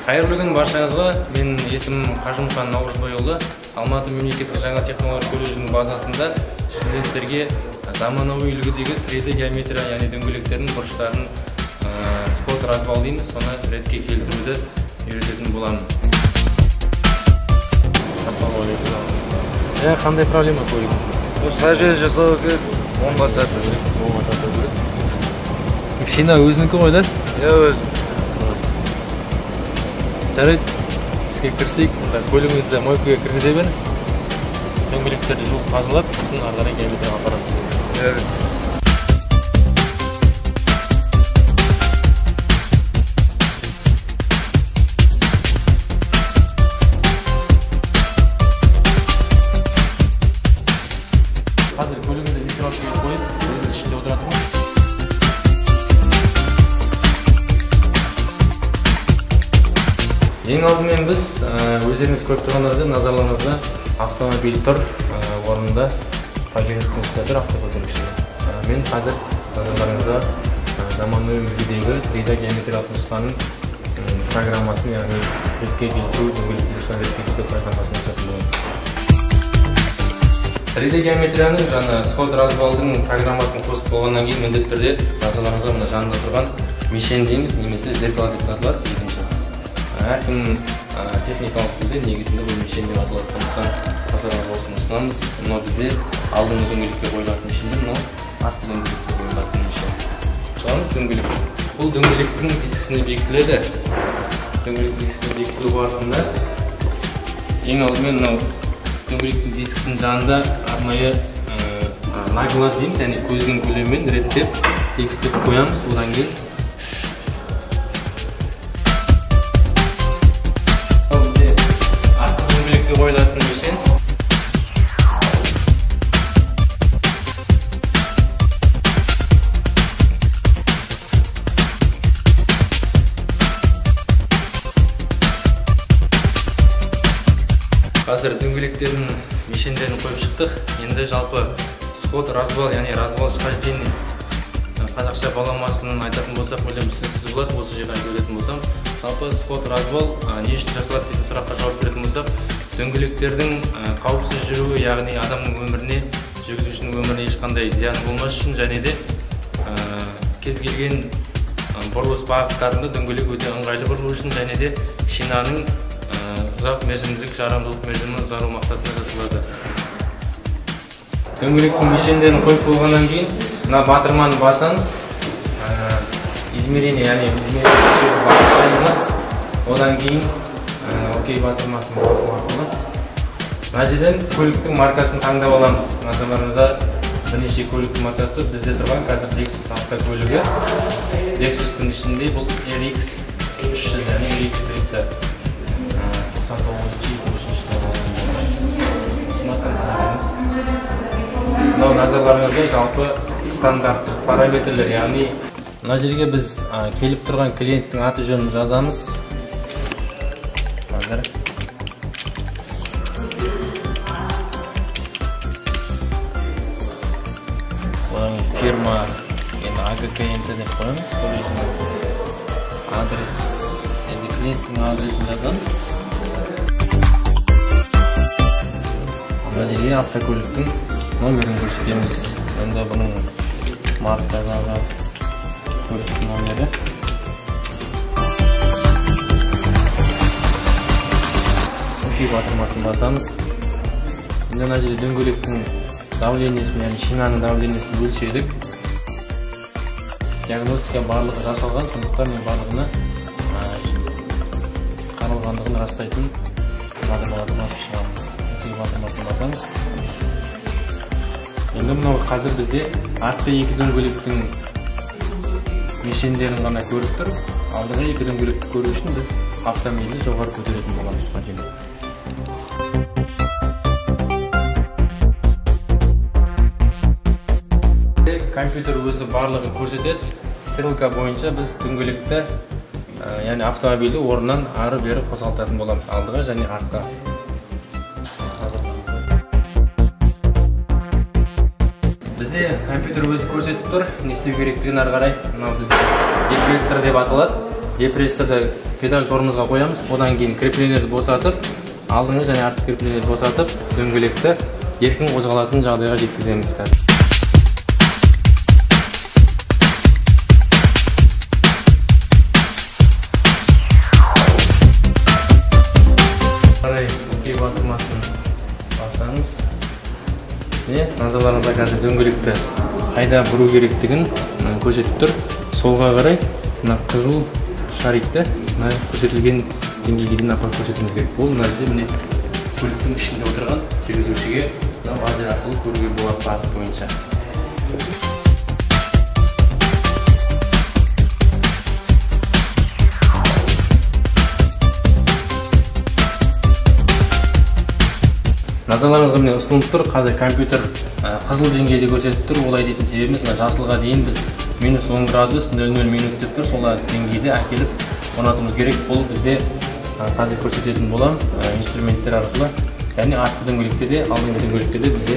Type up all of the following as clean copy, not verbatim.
Қайырлы күн баршаңызға. Мен есімім Қажымхан Наурызбайұлы. Алматы мемлекеттік жаңа технологиялар колледжінің базасында студенттерге заманауи үлгідегі 3D геометрия, яғни дөңгелектердің бұрыштарын скот разбал дейміз, соны ретке келтіруді үйрететін боламын. Ассалаумағалейкум. Қандай проблема көрдіңіз? Осы жер жасау керек, оңға тарту керек. Машина өзінікі ғой да? Иә, өзі. Жарайды, іске кірсек, көлігіңізді мойкаға кіргізе беріңіз. Дөңгелектерді жуып тазалап, сосын ары қарай геометрияға апарамыз. Қазір көлігіңізді дифференциалға қойып, өзіңіз іште отыратынбыз. Ең алдымен біз өздеріңіз көріп тұрғандарда назарларыңызда автомобиль тұр, орнында паркингтің үстінде тұр автокөліктің. Мен қазір назарларыңызда заманауи үлгідегі 3D геометриялық нұсқаның программасын, яғни ретке келтіру, дөңгелек бұрыштан ретке келтіру программасын жасайтын боламын. 3D геометрияның жаңа скот разбалдың программасын қосып болғаннан кейін міндетті түрде назарларыңызға мына жанында тұрған мишень дейміз, немесе зеркало деп аталады. Әркім техникалық тілде негізінде бұл мишень деп аталатындықтан назарларыңызға осыны ұсынамыз. Мынау бізде алдыңғы дөңгелекке қойылатын мишень, мынау артқы дөңгелекке қойылатын мишень. Шығамыз дөңгелек. Бұл дөңгелектің дискісіне бекітіледі. Дөңгелек дискісіне бекітілу барысында ең алдымен мынау дөңгелектің дискісінің жанында арнайы наглаз дейміз, яғни көздің көлемімен реттеп тегістеп қоямыз. Одан кейін артқы дөңгелекке қойылатын мишень. Қазір дөңгелектердің мишендерін қойып шықтық. Енді жалпы скот разбал, яғни разбал схождение қазақша баламасын айтатын болсақ, мүлдем түсініксіз болады. Осы жерге айтып болсам, жалпы скот разбал не үшін жасалады деген сұраққа жауап беретін болсақ, дөңгелектердің қауіпсіз жүруі, яғни адамның өміріне, жүргізушінің өміріне ешқандай зиян болмас үшін, және де кез келген бұрылыс бағыттарында дөңгелек өте ыңғайлы бұрылу үшін, және де шинаның ұзақ мерзімдік жарамдылық мерзімі ұзару мақсатында жасалады. Дөңгелектің мишендерін қойып болғаннан кейін мына батырманы басамыз, измерение, яғни измерение бағыттаймыз. Одан кейін окей батырмасын басып арқылы мына жерден көліктің маркасын таңдап аламыз. Назарларыңызға бірнеше көліктің маркасы тұр. Бізде тұрған қазір Lexus автокөлігі. Lexus'тың ішінде бұл RX 300, яғни RX 300. Мынау назарларыңызға жалпы стандарттық параметрлер, яғни мына жерге біз келіп тұрған клиенттің аты жөнін жазамыз. Қазір фирма АГКНТ деп қоямыз. Адрес, клиенттің адресін жазамыз. Мына жерге автокөліктің номерін көрсетеміз. Енді бұның маркадағы көліктің номері. Окей батырмасын басамыз. Енді мына жерге дөңгелектің давлениесін, яғни шинаның давлениесін өлшедік. Диагностика барлығы жасалған, сондықтан мен барлығына қаралғандығын растайтын батырмаларды басып шығамыз. Окей батырмасын басамыз. Енді мынау қазір бізде артқы екі дөңгелектің мишендерін ғана көріп тұр. Алдыңғы екі дөңгелекті көру үшін біз автомобильді жоғары көтеретін боламыз машина. Компьютер өзі барлығын көрсетеді. Стрелка бойынша біз дөңгелекті, яғни автомобильді орнынан ары бері қозғалтатын боламыз, алдыға және артқа. Бізде компьютер өзі көрсетіп тұр, не істеу керектігін ары қарай. Мынау бізде депрессор деп аталады. депрессорда педаль тормозға қоямыз, одан кейін креплелерді босатып, алдыңғы және артқы креплелерді босатып, дөңгелекті еркін қозғалатын жағдайға жеткіземіз қазір. Қарай окей батырмасын басаңыз. Назарларыңызға қазір дөңгелекті қайда бұру керектігін көрсетіп тұр. Солға қарай қызыл шарикті көрсетілген деңгейге дейін апарып көрсетуіміз керек. Бұл нәрсе міне көліктің ішінде отырған жүргізушіге лазер арқылы көруге болады бағыт бойынша. Назарларыңызға міне ұсынылып тұр. Қазір компьютер қызыл деңгейде көрсетіп тұр. Олай дейтін себебіміз жасылға дейін біз минус 10 градус 00 минут деп тұр. Сол деңгейде әкеліп орнатуымыз керек. Бұл бізде қазір көрсететін болам инструменттер арқылы. Яғни артқы дөңгелекте де, алдыңғы дөңгелекте де бізде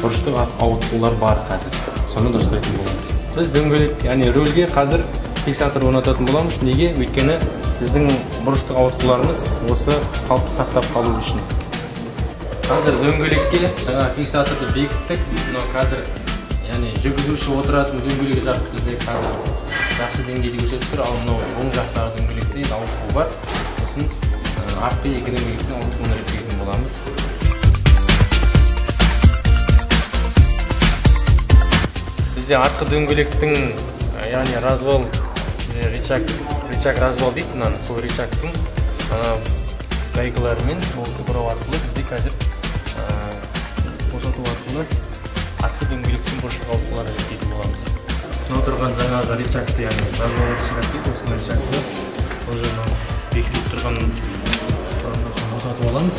бұрыштық ауытқулар бар қазір. Соны дұрыстайтын боламыз. Біз дөңгелек, яғни рөлге қазір фиксатор орнататын боламыз. Неге? Өйткені біздің бұрыштық ауытқуларымыз осы қалыпты сақтап қалу үшін. Қазір дөңгелекке жаңа фиксаторды бекіттік. Қазір яғни жүргізуші отыратын дөңгелек жақ бізде қазір жақсы деңгейде көрсетіп тұр. Ал мынау оң жақтағы дөңгелекте ауытқу бар. Сосын артқы екі дөңгелектен ауытқуын реттейтін боламыз. Бізде артқы дөңгелектің яғни развал рычаг развал дейді. Сол рычагтың гайкаларымен болты бұрау арқылы бізде қазір босату арқылы артқы дөңгелектің бұрыштық ауытқуларын реттейтін боламыз. Отырған жаңағы рычагты, яғни развал рычаг дейді, осындай рычагты ол жағынан бекітіліп тұрған босатып аламыз.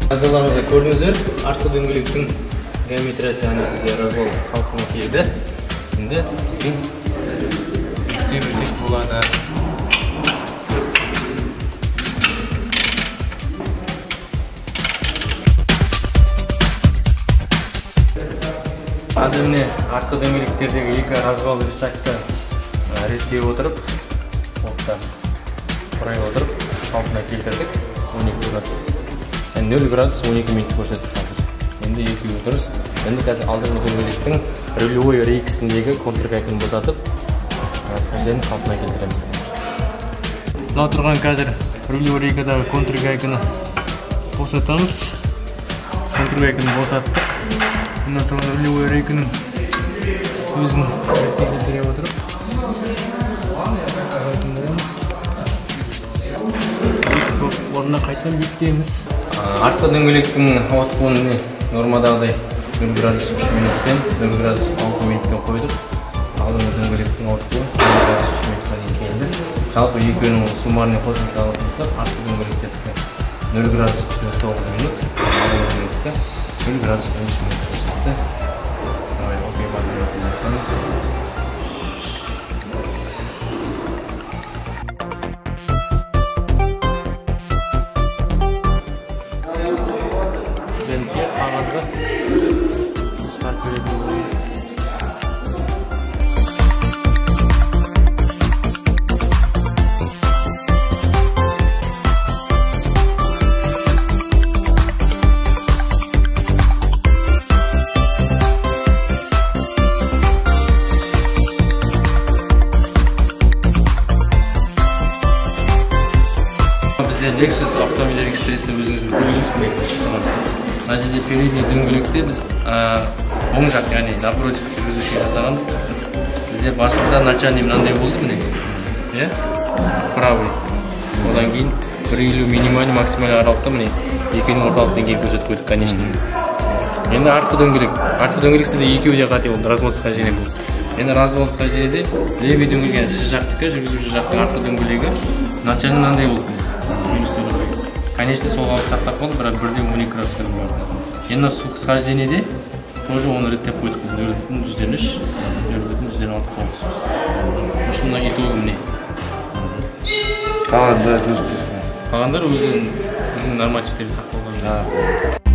Назарларыңызға көрдіңіздер, артқы дөңгелектің геометриясы яғни бізде развал қалпына келді. Енді бізге бекіте берсек болады. Қазір міне артқы дөңгелектердегі екі развал рычагты реттей отырып, құрай отырып, қалпына келтірдік. 12 градус. 0 градус 12 минут көрсетті қазір. Енді екеуі дұрыс. Енді қазір алдыңғы дөңгелектің рулевой рейкасындегі контргайканы босатып, скользяйын қалпына келтіреміз. Мына тұрған қазір рулевой рейкадағы контргайканы босатамыз. Контргайканы босаттық. Мына тұрған рулевой рейканың өзін келтіре отырып орнына қайтадан бекітеміз. Артқы дөңгелектің ауытқуын нормадағыдай 0 градус 3 минутпен 0 градус 6 минутпен қойдық. Алдыңғы дөңгелектің ауытқуы 0 градус 3 минутқа дейін келді. Жалпы екеуінің суммарный қосылса алатын болсақ, артқы дөңгелектегі 0 градус 9 минут, алдыңғы дөңгелекте 0 градус 13 минут көрсетті. Окей батырмасын жасаңыз. Бенке қағазға шығарып беретін боламыз. Бізде Lexus автомобиль экспресс өзіңіздің көлігіңіз міне. Мына жерде передний дөңгелекте біз оң жақ, яғни напротив жүргізушіге жасағанбыз. Бізде басында начальный мынандай болды міне. Правый. Одан кейін 1,50 минимальный максимальный аралықта міне екеуінің орталық деңгейін көрсетіп қойдық, конечно. Енді артқы дөңгелек сізде екеуі де қате болды, развалсыз жерде болды. Енді развалсыз жерде левый дөңгелек, сіз жақтікі, жүргізуші жақтың артқы дөңгелегі начальный мынандай болды. Конечно, солға сақтап қалды, бірақ 1,12 градусқа болады. Енді су схождениеде тоже оны реттеп қойдық. 0,103, 0,106 Осында итогы міне. Қалғандар өзінің нормативтерді сақталған.